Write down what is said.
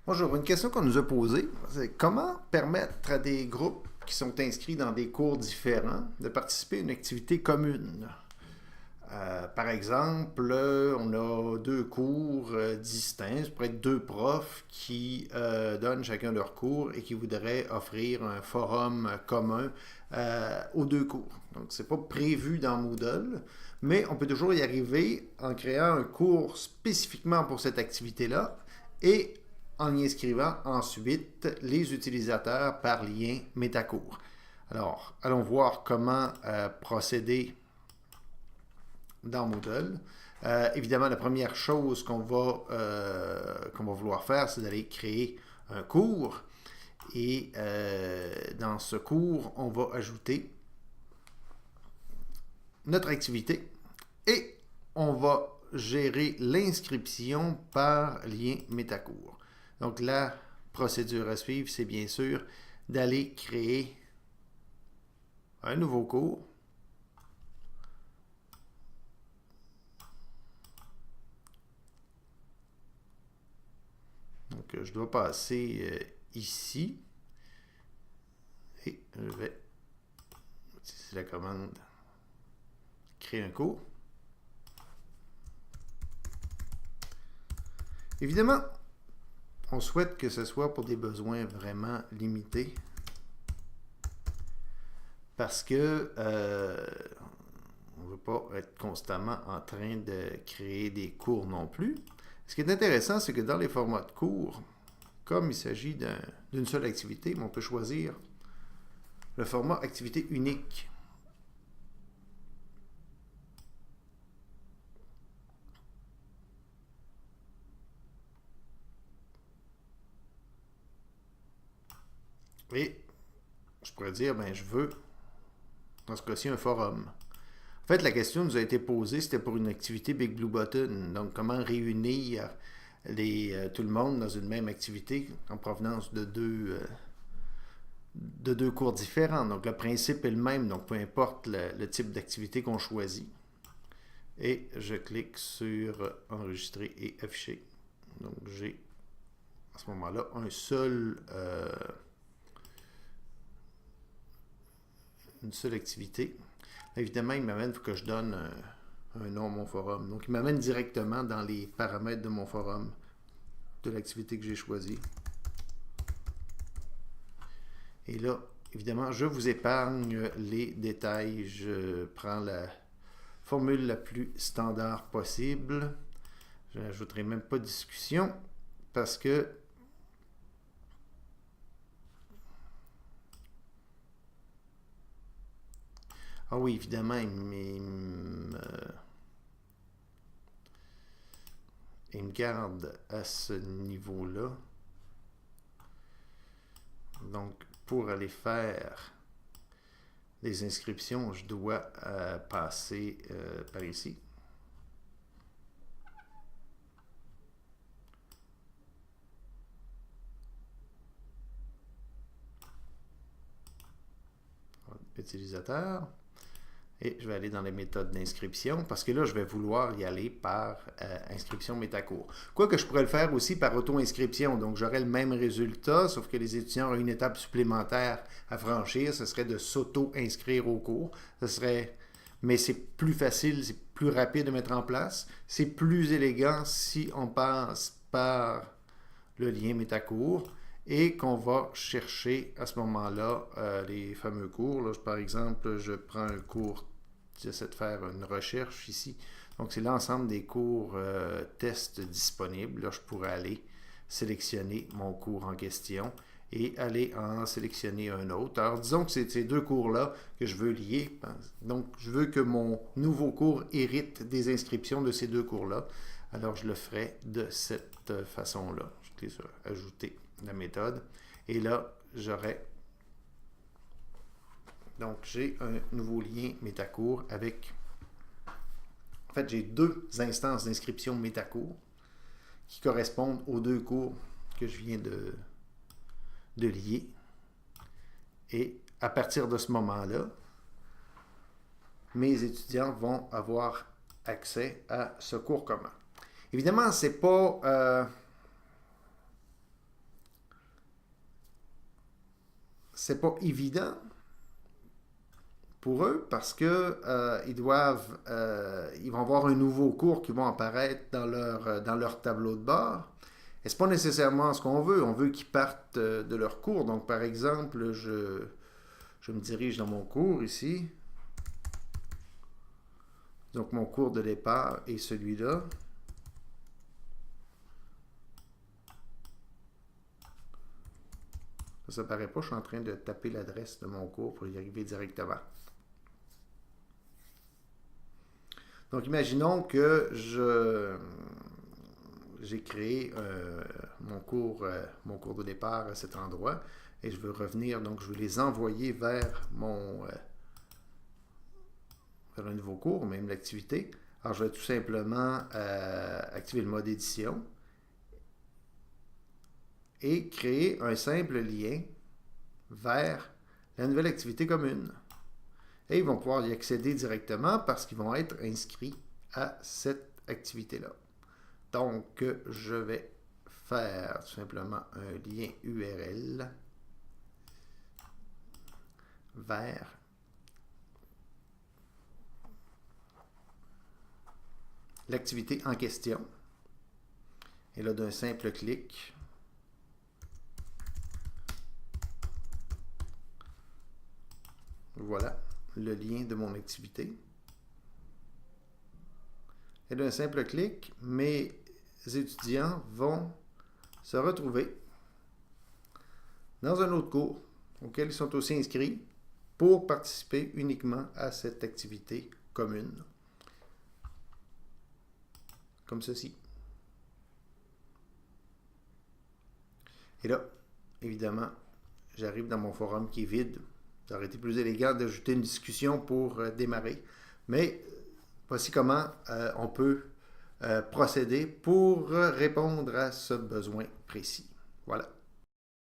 Bonjour, une question qu'on nous a posée, c'est comment permettre à des groupes qui sont inscrits dans des cours différents de participer à une activité commune? Par exemple, on a deux cours distincts, ça pourrait être deux profs qui donnent chacun leur cours et qui voudraient offrir un forum commun aux deux cours. Donc, c'est pas prévu dans Moodle, mais on peut toujours y arriver en créant un cours spécifiquement pour cette activité-là et en y inscrivant ensuite les utilisateurs par lien métacours. Alors, allons voir comment procéder dans Moodle. Évidemment, la première chose qu'on va vouloir faire, c'est d'aller créer un cours. Et dans ce cours, on va ajouter notre activité et on va gérer l'inscription par lien métacours. Donc la procédure à suivre, c'est bien sûr d'aller créer un nouveau cours. Donc je dois passer ici et je vais utiliser la commande créer un cours. Évidemment, on souhaite que ce soit pour des besoins vraiment limités parce que on ne veut pas être constamment en train de créer des cours non plus. Ce qui est intéressant, c'est que dans les formats de cours, comme il s'agit d'une seule activité, on peut choisir le format activité unique. Et je pourrais dire, ben, je veux, dans ce cas-ci, un forum. En fait, la question nous a été posée, c'était pour une activité Big Blue Button. Donc, comment réunir tout le monde dans une même activité en provenance de deux cours différents. Donc, le principe est le même, donc peu importe le type d'activité qu'on choisit. Et je clique sur enregistrer et afficher. Donc, j'ai à ce moment-là une seule activité. Évidemment, il m'amène, il faut que je donne un nom à mon forum. Donc, il m'amène directement dans les paramètres de mon forum, de l'activité que j'ai choisie. Et là, évidemment, je vous épargne les détails. Je prends la formule la plus standard possible. Je n'ajouterai même pas de discussion parce que ah oui, évidemment, il me garde à ce niveau-là. Donc, pour aller faire les inscriptions, je dois passer par ici. Utilisateur. Et je vais aller dans les méthodes d'inscription parce que là, je vais vouloir y aller par inscription métacours. Quoique je pourrais le faire aussi par auto-inscription. Donc, j'aurais le même résultat, sauf que les étudiants auraient une étape supplémentaire à franchir. Ce serait de s'auto-inscrire au cours. Mais c'est plus facile, c'est plus rapide de mettre en place. C'est plus élégant si on passe par le lien métacours et qu'on va chercher à ce moment-là les fameux cours. Là, par exemple, je prends un cours, j'essaie de faire une recherche ici. Donc, c'est l'ensemble des cours tests disponibles. Là, je pourrais aller sélectionner mon cours en question et aller en sélectionner un autre. Alors, disons que c'est ces deux cours-là que je veux lier. Donc, je veux que mon nouveau cours hérite des inscriptions de ces deux cours-là. Alors, je le ferai de cette façon-là. Je clique sur Ajouter la méthode. Et là, donc, j'ai un nouveau lien métacours avec... En fait, j'ai deux instances d'inscription métacours qui correspondent aux deux cours que je viens de lier. Et à partir de ce moment-là, mes étudiants vont avoir accès à ce cours commun. Évidemment, c'est pas... c'est pas évident pour eux parce que ils vont avoir un nouveau cours qui vont apparaître dans leur tableau de bord. Et c'est pas nécessairement ce qu'on veut. On veut qu'ils partent de leur cours. Donc, par exemple, je me dirige dans mon cours ici. Donc, mon cours de départ est celui-là. Ça ne paraît pas, je suis en train de taper l'adresse de mon cours pour y arriver directement. Donc, imaginons que j'ai créé mon cours de départ à cet endroit et je veux revenir, donc je veux les envoyer vers vers un nouveau cours, même l'activité. Alors, je vais tout simplement activer le mode édition et créer un simple lien vers la nouvelle activité commune. Et ils vont pouvoir y accéder directement parce qu'ils vont être inscrits à cette activité-là. Donc, je vais faire tout simplement un lien URL vers l'activité en question. Et là, d'un simple clic, voilà le lien de mon activité. Et d'un simple clic, mes étudiants vont se retrouver dans un autre cours auquel ils sont aussi inscrits pour participer uniquement à cette activité commune. Comme ceci. Et là, évidemment, j'arrive dans mon forum qui est vide. Ça aurait été plus élégant d'ajouter une discussion pour démarrer. Mais voici comment on peut procéder pour répondre à ce besoin précis. Voilà.